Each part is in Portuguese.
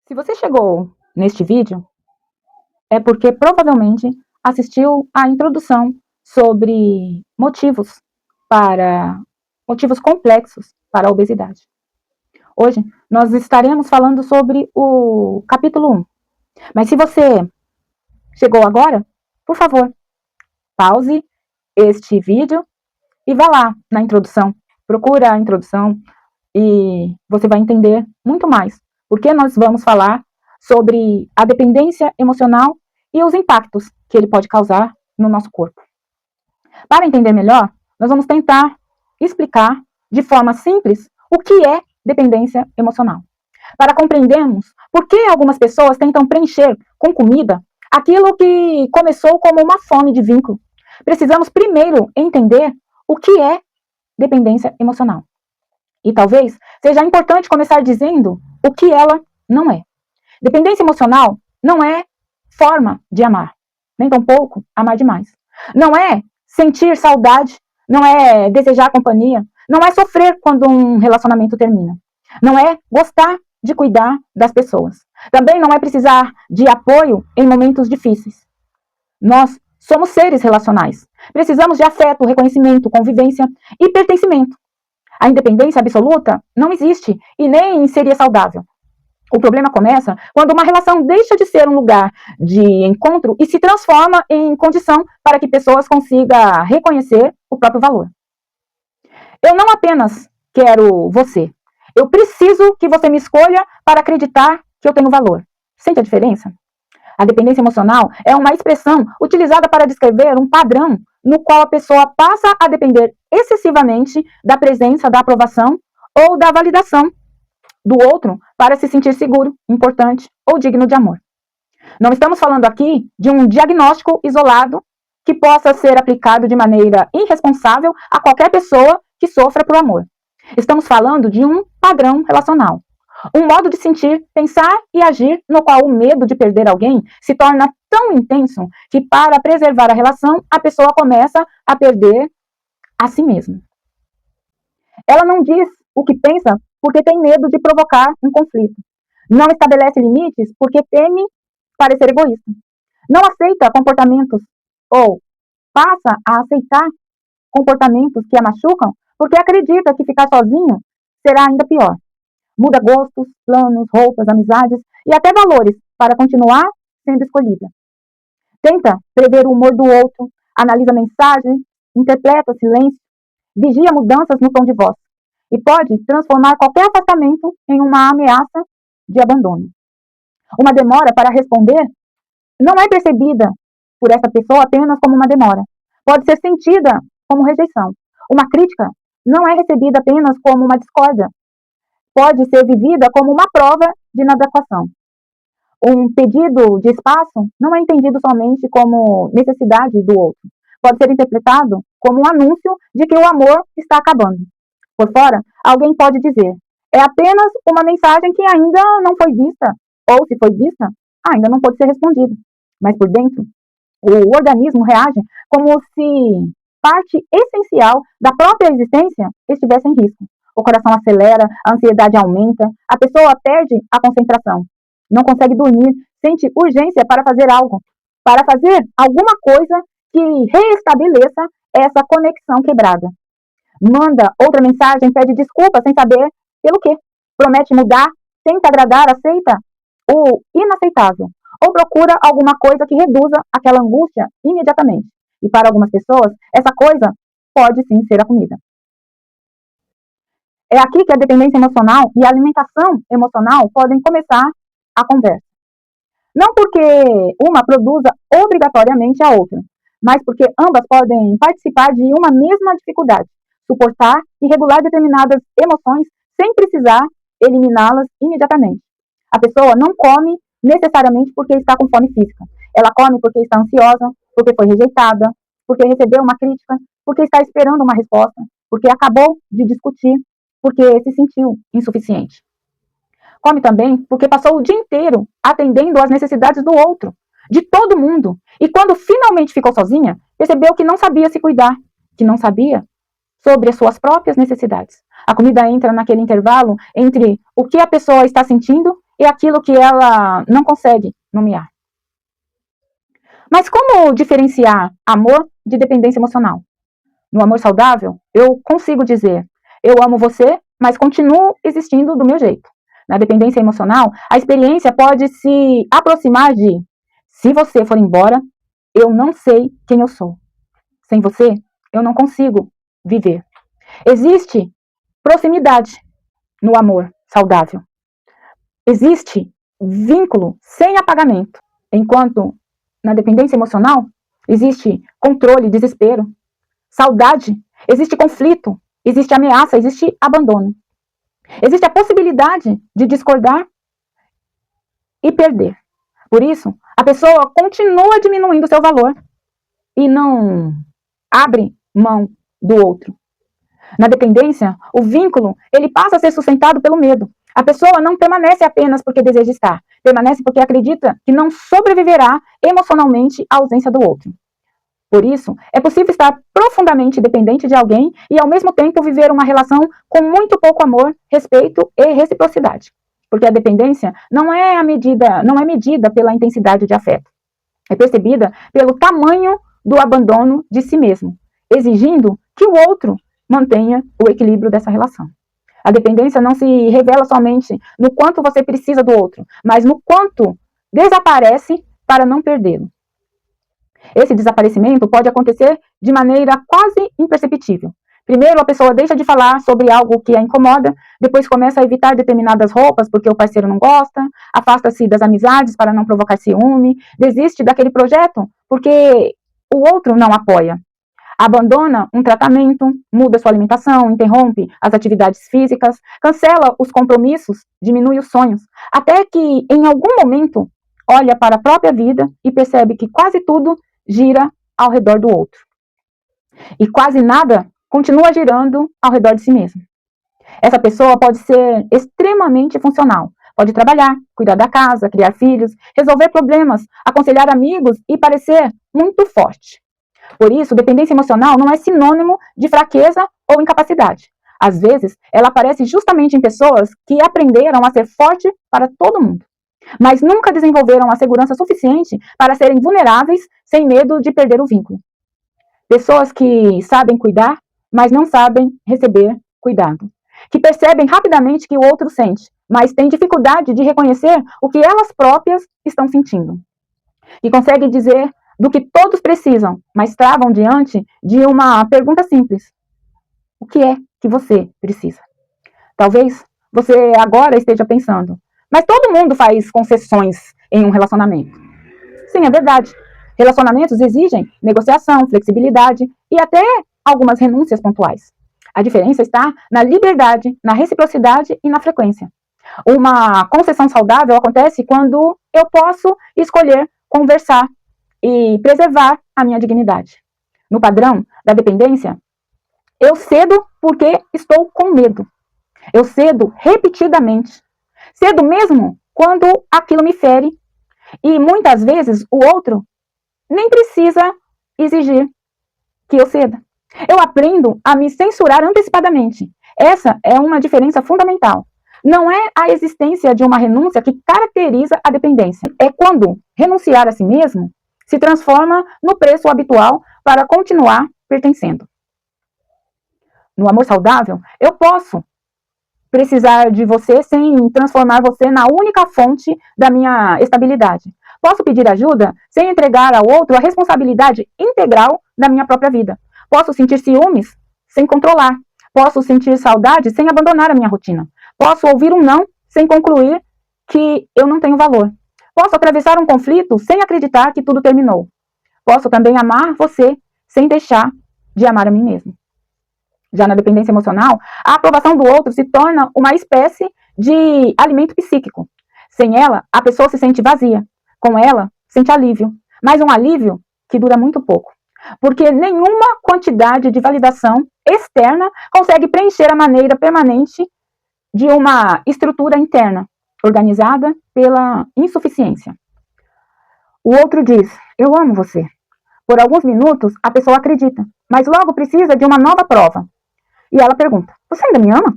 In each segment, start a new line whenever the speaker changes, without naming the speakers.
Se você chegou neste vídeo, é porque provavelmente assistiu à introdução sobre motivos complexos para a obesidade. Hoje nós estaremos falando sobre o capítulo 1. Mas se você chegou agora, por favor, pause este vídeo e vá lá na introdução. Procura a introdução e você vai entender muito mais, porque nós vamos falar sobre a dependência emocional e os impactos que ele pode causar no nosso corpo. Para entender melhor, nós vamos tentar explicar de forma simples o que é dependência emocional. Para compreendermos por que algumas pessoas tentam preencher com comida aquilo que começou como uma fome de vínculo. Precisamos primeiro entender o que é dependência emocional. E talvez seja importante começar dizendo o que ela não é. Dependência emocional não é forma de amar, nem tampouco amar demais. Não é sentir saudade, não é desejar companhia, não é sofrer quando um relacionamento termina. Não é gostar de cuidar das pessoas. Também não é precisar de apoio em momentos difíceis. Nós somos seres relacionais. Precisamos de afeto, reconhecimento, convivência e pertencimento. A independência absoluta não existe e nem seria saudável. O problema começa quando uma relação deixa de ser um lugar de encontro e se transforma em condição para que pessoas consigam reconhecer o próprio valor. Eu não apenas quero você, eu preciso que você me escolha para acreditar que eu tenho valor. Sente a diferença? A dependência emocional é uma expressão utilizada para descrever um padrão no qual a pessoa passa a depender excessivamente da presença, da aprovação ou da validação do outro para se sentir seguro, importante ou digno de amor. Não estamos falando aqui de um diagnóstico isolado que possa ser aplicado de maneira irresponsável a qualquer pessoa que sofra por amor. Estamos falando de um padrão relacional. Um modo de sentir, pensar e agir no qual o medo de perder alguém se torna tão intenso que, para preservar a relação, a pessoa começa a perder a si mesma. Ela não diz o que pensa porque tem medo de provocar um conflito. Não estabelece limites porque teme parecer egoísta. Não aceita comportamentos ou passa a aceitar comportamentos que a machucam porque acredita que ficar sozinho será ainda pior. Muda gostos, planos, roupas, amizades e até valores para continuar sendo escolhida. Tenta prever o humor do outro, analisa mensagens, interpreta silêncio, vigia mudanças no tom de voz e pode transformar qualquer afastamento em uma ameaça de abandono. Uma demora para responder não é percebida por essa pessoa apenas como uma demora. Pode ser sentida como rejeição. Uma crítica não é recebida apenas como uma discórdia. Pode ser vivida como uma prova de inadequação. Um pedido de espaço não é entendido somente como necessidade do outro. Pode ser interpretado como um anúncio de que o amor está acabando. Por fora, alguém pode dizer: é apenas uma mensagem que ainda não foi vista, ou se foi vista, ainda não pode ser respondida. Mas por dentro, o organismo reage como se parte essencial da própria existência estivesse em risco. O coração acelera, a ansiedade aumenta, a pessoa perde a concentração. Não consegue dormir, sente urgência para fazer algo, para fazer alguma coisa que reestabeleça essa conexão quebrada. Manda outra mensagem, pede desculpa sem saber pelo quê. Promete mudar, tenta agradar, aceita o inaceitável. Ou procura alguma coisa que reduza aquela angústia imediatamente. E para algumas pessoas, essa coisa pode sim ser a comida. É aqui que a dependência emocional e a alimentação emocional podem começar a conversa. Não porque uma produza obrigatoriamente a outra, mas porque ambas podem participar de uma mesma dificuldade, suportar e regular determinadas emoções sem precisar eliminá-las imediatamente. A pessoa não come necessariamente porque está com fome física. Ela come porque está ansiosa, porque foi rejeitada, porque recebeu uma crítica, porque está esperando uma resposta, porque acabou de discutir, porque se sentiu insuficiente. Come também porque passou o dia inteiro atendendo às necessidades do outro, de todo mundo. E quando finalmente ficou sozinha, percebeu que não sabia se cuidar, que não sabia sobre as suas próprias necessidades. A comida entra naquele intervalo entre o que a pessoa está sentindo é aquilo que ela não consegue nomear. Mas como diferenciar amor de dependência emocional? No amor saudável, eu consigo dizer, eu amo você, mas continuo existindo do meu jeito. Na dependência emocional, a experiência pode se aproximar de, se você for embora, eu não sei quem eu sou. Sem você, eu não consigo viver. Existe proximidade no amor saudável. Existe vínculo sem apagamento, enquanto na dependência emocional existe controle, desespero, saudade, existe conflito, existe ameaça, existe abandono. Existe a possibilidade de discordar e perder. Por isso, a pessoa continua diminuindo seu valor e não abre mão do outro. Na dependência, o vínculo ele passa a ser sustentado pelo medo. A pessoa não permanece apenas porque deseja estar, permanece porque acredita que não sobreviverá emocionalmente à ausência do outro. Por isso, é possível estar profundamente dependente de alguém e, ao mesmo tempo, viver uma relação com muito pouco amor, respeito e reciprocidade. Porque a dependência não é medida pela intensidade de afeto. É percebida pelo tamanho do abandono de si mesmo, exigindo que o outro mantenha o equilíbrio dessa relação. A dependência não se revela somente no quanto você precisa do outro, mas no quanto desaparece para não perdê-lo. Esse desaparecimento pode acontecer de maneira quase imperceptível. Primeiro, a pessoa deixa de falar sobre algo que a incomoda, depois começa a evitar determinadas roupas porque o parceiro não gosta, afasta-se das amizades para não provocar ciúme, desiste daquele projeto porque o outro não apoia. Abandona um tratamento, muda sua alimentação, interrompe as atividades físicas, cancela os compromissos, diminui os sonhos, até que em algum momento olha para a própria vida e percebe que quase tudo gira ao redor do outro. E quase nada continua girando ao redor de si mesmo. Essa pessoa pode ser extremamente funcional. Pode trabalhar, cuidar da casa, criar filhos, resolver problemas, aconselhar amigos e parecer muito forte. Por isso, dependência emocional não é sinônimo de fraqueza ou incapacidade. Às vezes, ela aparece justamente em pessoas que aprenderam a ser forte para todo mundo, mas nunca desenvolveram a segurança suficiente para serem vulneráveis sem medo de perder o vínculo. Pessoas que sabem cuidar, mas não sabem receber cuidado. Que percebem rapidamente que o outro sente, mas têm dificuldade de reconhecer o que elas próprias estão sentindo. Que conseguem dizer do que todos precisam, mas travam diante de uma pergunta simples: o que é que você precisa? Talvez você agora esteja pensando, mas todo mundo faz concessões em um relacionamento. Sim, é verdade. Relacionamentos exigem negociação, flexibilidade e até algumas renúncias pontuais. A diferença está na liberdade, na reciprocidade e na frequência. Uma concessão saudável acontece quando eu posso escolher conversar e preservar a minha dignidade. No padrão da dependência, eu cedo porque estou com medo. Eu cedo repetidamente. Cedo mesmo quando aquilo me fere. E muitas vezes o outro nem precisa exigir que eu ceda. Eu aprendo a me censurar antecipadamente. Essa é uma diferença fundamental. Não é a existência de uma renúncia que caracteriza a dependência. É quando renunciar a si mesmo se transforma no preço habitual para continuar pertencendo. No amor saudável, eu posso precisar de você sem transformar você na única fonte da minha estabilidade. Posso pedir ajuda sem entregar ao outro a responsabilidade integral da minha própria vida. Posso sentir ciúmes sem controlar. Posso sentir saudade sem abandonar a minha rotina. Posso ouvir um não sem concluir que eu não tenho valor. Posso atravessar um conflito sem acreditar que tudo terminou. Posso também amar você sem deixar de amar a mim mesmo. Já na dependência emocional, a aprovação do outro se torna uma espécie de alimento psíquico. Sem ela, a pessoa se sente vazia. Com ela, sente alívio. Mas um alívio que dura muito pouco. Porque nenhuma quantidade de validação externa consegue preencher a maneira permanente de uma estrutura interna, organizada pela insuficiência. O outro diz, eu amo você. Por alguns minutos, a pessoa acredita, mas logo precisa de uma nova prova. E ela pergunta, você ainda me ama?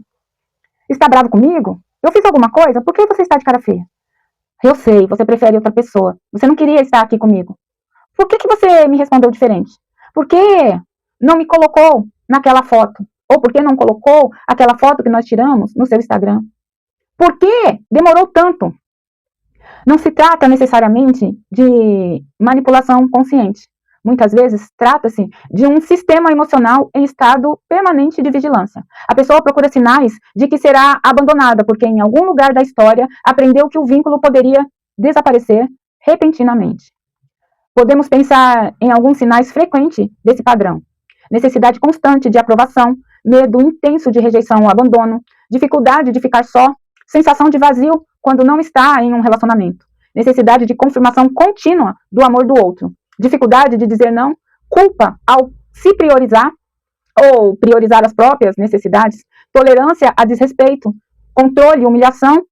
Está bravo comigo? Eu fiz alguma coisa? Por que você está de cara feia? Eu sei, você prefere outra pessoa. Você não queria estar aqui comigo. Por que você me respondeu diferente? Por que não me colocou naquela foto? Ou por que não colocou aquela foto que nós tiramos no seu Instagram? Por que demorou tanto? Não se trata necessariamente de manipulação consciente. Muitas vezes trata-se de um sistema emocional em estado permanente de vigilância. A pessoa procura sinais de que será abandonada, porque em algum lugar da história aprendeu que o vínculo poderia desaparecer repentinamente. Podemos pensar em alguns sinais frequentes desse padrão: necessidade constante de aprovação, medo intenso de rejeição ou abandono, dificuldade de ficar só, sensação de vazio quando não está em um relacionamento, necessidade de confirmação contínua do amor do outro, dificuldade de dizer não, culpa ao se priorizar ou priorizar as próprias necessidades, tolerância a desrespeito, controle, humilhação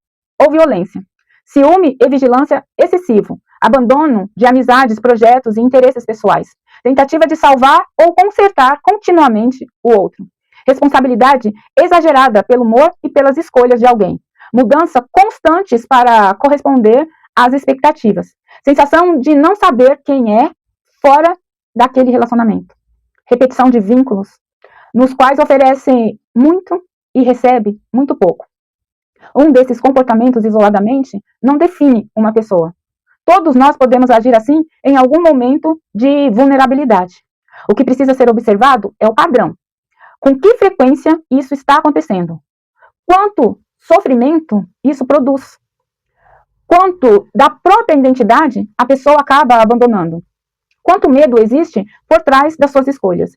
ou violência, ciúme e vigilância excessivo, abandono de amizades, projetos e interesses pessoais, tentativa de salvar ou consertar continuamente o outro, responsabilidade exagerada pelo humor e pelas escolhas de alguém, mudança constantes para corresponder às expectativas, sensação de não saber quem é fora daquele relacionamento, repetição de vínculos, nos quais oferece muito e recebe muito pouco. Um desses comportamentos isoladamente não define uma pessoa. Todos nós podemos agir assim em algum momento de vulnerabilidade. O que precisa ser observado é o padrão. Com que frequência isso está acontecendo? Quanto sofrimento isso produz? Quanto da própria identidade a pessoa acaba abandonando? Quanto medo existe por trás das suas escolhas?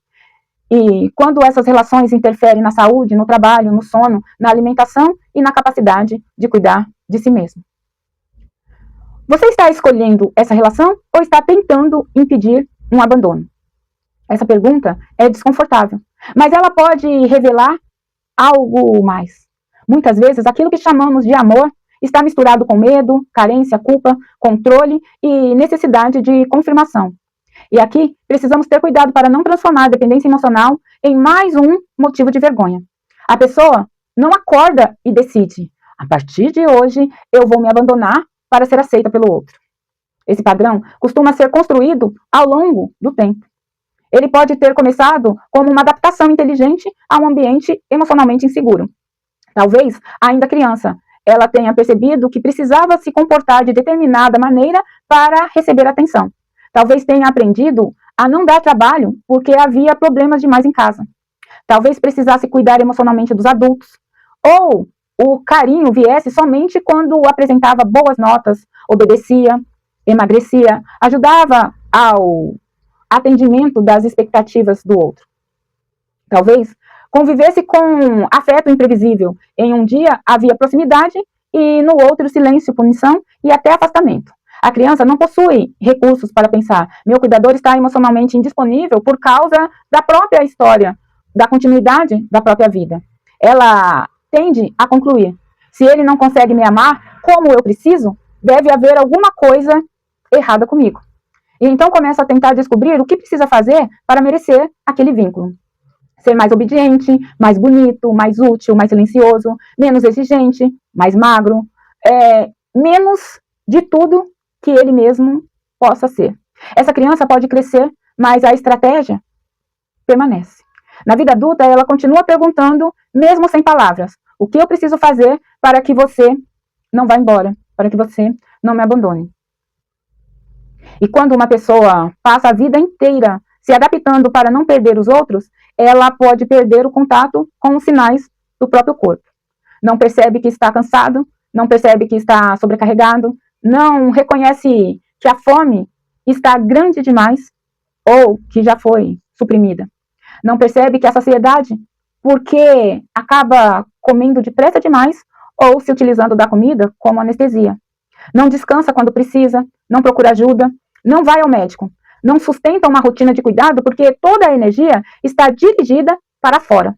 E quando essas relações interferem na saúde, no trabalho, no sono, na alimentação e na capacidade de cuidar de si mesmo. Você está escolhendo essa relação ou está tentando impedir um abandono? Essa pergunta é desconfortável, mas ela pode revelar algo mais. Muitas vezes, aquilo que chamamos de amor está misturado com medo, carência, culpa, controle e necessidade de confirmação. E aqui, precisamos ter cuidado para não transformar a dependência emocional em mais um motivo de vergonha. A pessoa não acorda e decide: a partir de hoje, eu vou me abandonar para ser aceita pelo outro. Esse padrão costuma ser construído ao longo do tempo. Ele pode ter começado como uma adaptação inteligente a um ambiente emocionalmente inseguro. Talvez, ainda criança, ela tenha percebido que precisava se comportar de determinada maneira para receber atenção. Talvez tenha aprendido a não dar trabalho porque havia problemas demais em casa. Talvez precisasse cuidar emocionalmente dos adultos. Ou o carinho viesse somente quando apresentava boas notas, obedecia, emagrecia, ajudava ao atendimento das expectativas do outro. Talvez convivesse com afeto imprevisível. Em um dia havia proximidade e no outro silêncio, punição e até afastamento. A criança não possui recursos para pensar: meu cuidador está emocionalmente indisponível por causa da própria história, da continuidade da própria vida. Ela tende a concluir: se ele não consegue me amar como eu preciso, deve haver alguma coisa errada comigo. E então começa a tentar descobrir o que precisa fazer para merecer aquele vínculo. Ser mais obediente, mais bonito, mais útil, mais silencioso, menos exigente, mais magro, menos de tudo que ele mesmo possa ser. Essa criança pode crescer, mas a estratégia permanece. Na vida adulta, ela continua perguntando, mesmo sem palavras: o que eu preciso fazer para que você não vá embora, para que você não me abandone? E quando uma pessoa passa a vida inteira se adaptando para não perder os outros, ela pode perder o contato com os sinais do próprio corpo. Não percebe que está cansado, não percebe que está sobrecarregado, não reconhece que a fome está grande demais ou que já foi suprimida. Não percebe que a saciedade, porque acaba comendo depressa demais ou se utilizando da comida como anestesia. Não descansa quando precisa, não procura ajuda, não vai ao médico, não sustenta uma rotina de cuidado porque toda a energia está dirigida para fora.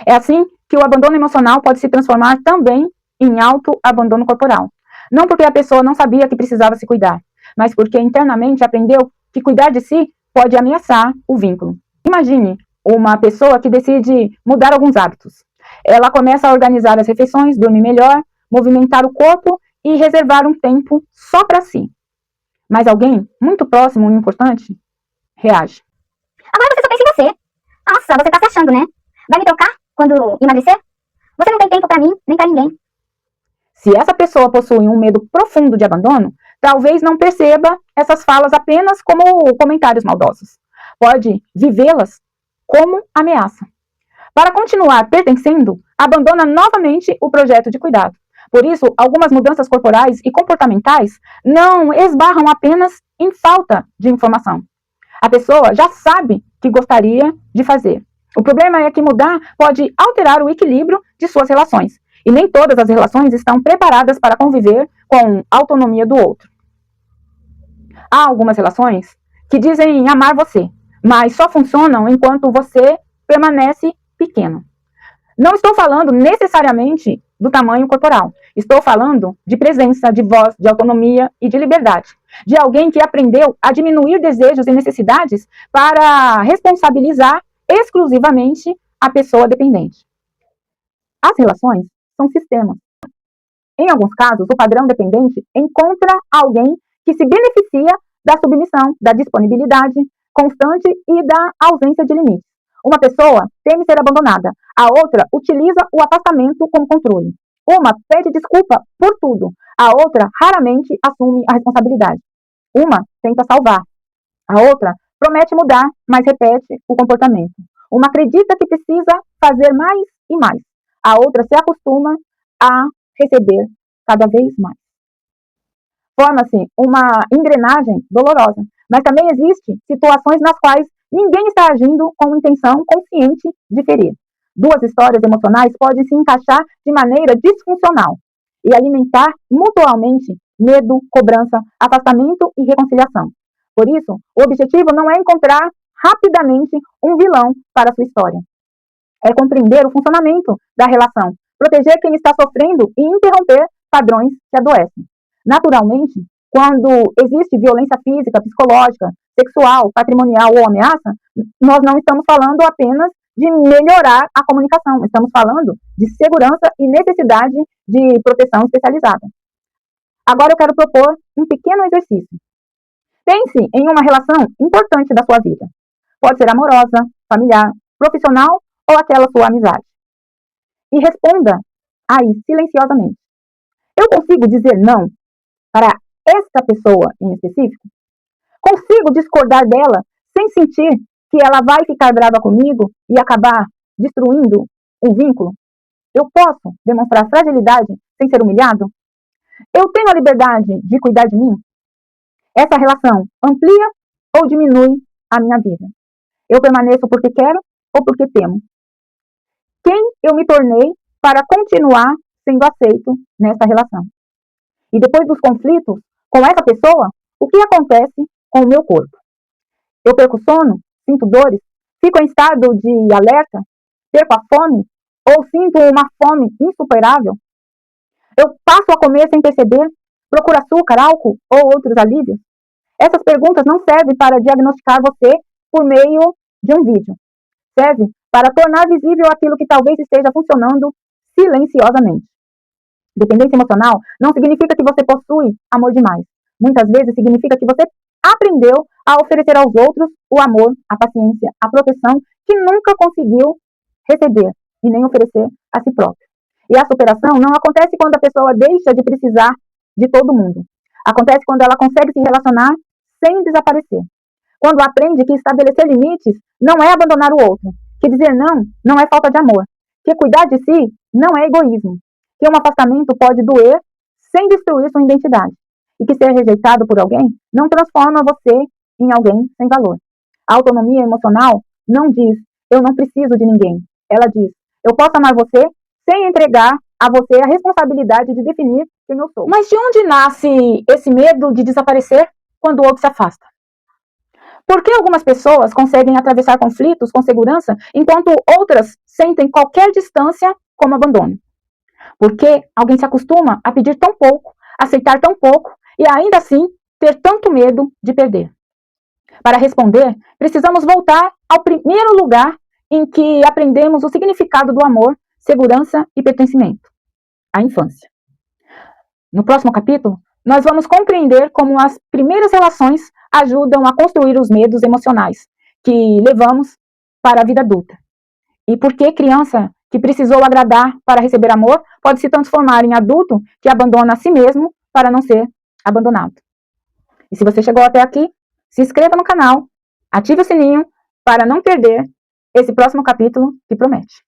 É assim que o abandono emocional pode se transformar também em autoabandono corporal. Não porque a pessoa não sabia que precisava se cuidar, mas porque internamente aprendeu que cuidar de si pode ameaçar o vínculo. Imagine uma pessoa que decide mudar alguns hábitos. Ela começa a organizar as refeições, dormir melhor, movimentar o corpo e reservar um tempo só para si. Mas alguém muito próximo e importante reage.
Agora você só pensa em você. Nossa, você tá se achando, né? Vai me trocar quando emagrecer? Você não tem tempo pra mim, nem pra ninguém.
Se essa pessoa possui um medo profundo de abandono, talvez não perceba essas falas apenas como comentários maldosos. Pode vivê-las como ameaça. Para continuar pertencendo, abandona novamente o projeto de cuidado. Por isso, algumas mudanças corporais e comportamentais não esbarram apenas em falta de informação. A pessoa já sabe que gostaria de fazer. O problema é que mudar pode alterar o equilíbrio de suas relações. E nem todas as relações estão preparadas para conviver com a autonomia do outro. Há algumas relações que dizem amar você, mas só funcionam enquanto você permanece pequeno. Não estou falando necessariamente do tamanho corporal. Estou falando de presença, de voz, de autonomia e de liberdade. De alguém que aprendeu a diminuir desejos e necessidades para responsabilizar exclusivamente a pessoa dependente. As relações são sistemas. Em alguns casos, o padrão dependente encontra alguém que se beneficia da submissão, da disponibilidade constante e da ausência de limites. Uma pessoa teme ser abandonada, a outra utiliza o afastamento como controle. Uma pede desculpa por tudo, a outra raramente assume a responsabilidade. Uma tenta salvar, a outra promete mudar, mas repete o comportamento. Uma acredita que precisa fazer mais e mais, a outra se acostuma a receber cada vez mais. Forma-se uma engrenagem dolorosa, mas também existem situações nas quais ninguém está agindo com intenção consciente de ferir. Duas histórias emocionais podem se encaixar de maneira disfuncional e alimentar mutuamente medo, cobrança, afastamento e reconciliação. Por isso, o objetivo não é encontrar rapidamente um vilão para a sua história. É compreender o funcionamento da relação, proteger quem está sofrendo e interromper padrões que adoecem. Naturalmente, quando existe violência física, psicológica, sexual, patrimonial ou ameaça, nós não estamos falando apenas de melhorar a comunicação, estamos falando de segurança e necessidade de proteção especializada. Agora eu quero propor um pequeno exercício. Pense em uma relação importante da sua vida. Pode ser amorosa, familiar, profissional ou aquela sua amizade. E responda aí, silenciosamente. Eu consigo dizer não para esta pessoa em específico? Consigo discordar dela sem sentir que ela vai ficar brava comigo e acabar destruindo um vínculo? Eu posso demonstrar fragilidade sem ser humilhado? Eu tenho a liberdade de cuidar de mim? Essa relação amplia ou diminui a minha vida? Eu permaneço porque quero ou porque temo? Quem eu me tornei para continuar sendo aceito nessa relação? E depois dos conflitos com essa pessoa, o que acontece com o meu corpo? Eu perco sono? Sinto dores? Fico em estado de alerta? Perco a fome? Ou sinto uma fome insuperável? Eu passo a comer sem perceber? Procuro açúcar, álcool ou outros alívios? Essas perguntas não servem para diagnosticar você por meio de um vídeo. Serve para tornar visível aquilo que talvez esteja funcionando silenciosamente. Dependência emocional não significa que você possui amor demais. Muitas vezes significa que você aprendeu a oferecer aos outros o amor, a paciência, a proteção que nunca conseguiu receber e nem oferecer a si próprio. E a superação não acontece quando a pessoa deixa de precisar de todo mundo. Acontece quando ela consegue se relacionar sem desaparecer. Quando aprende que estabelecer limites não é abandonar o outro, que dizer não é falta de amor, que cuidar de si não é egoísmo, que um afastamento pode doer sem destruir sua identidade, e que ser rejeitado por alguém não transforma você em alguém sem valor. A autonomia emocional não diz, eu não preciso de ninguém. Ela diz, eu posso amar você sem entregar a você a responsabilidade de definir quem eu sou. Mas de onde nasce esse medo de desaparecer quando o outro se afasta? Por que algumas pessoas conseguem atravessar conflitos com segurança, enquanto outras sentem qualquer distância como abandono? Porque alguém se acostuma a pedir tão pouco, aceitar tão pouco e ainda assim ter tanto medo de perder. Para responder, precisamos voltar ao primeiro lugar em que aprendemos o significado do amor, segurança e pertencimento: a infância. No próximo capítulo, nós vamos compreender como as primeiras relações ajudam a construir os medos emocionais que levamos para a vida adulta. E por que criança que precisou agradar para receber amor pode se transformar em adulto que abandona a si mesmo para não ser abandonado. E se você chegou até aqui, se inscreva no canal, ative o sininho para não perder esse próximo capítulo que promete.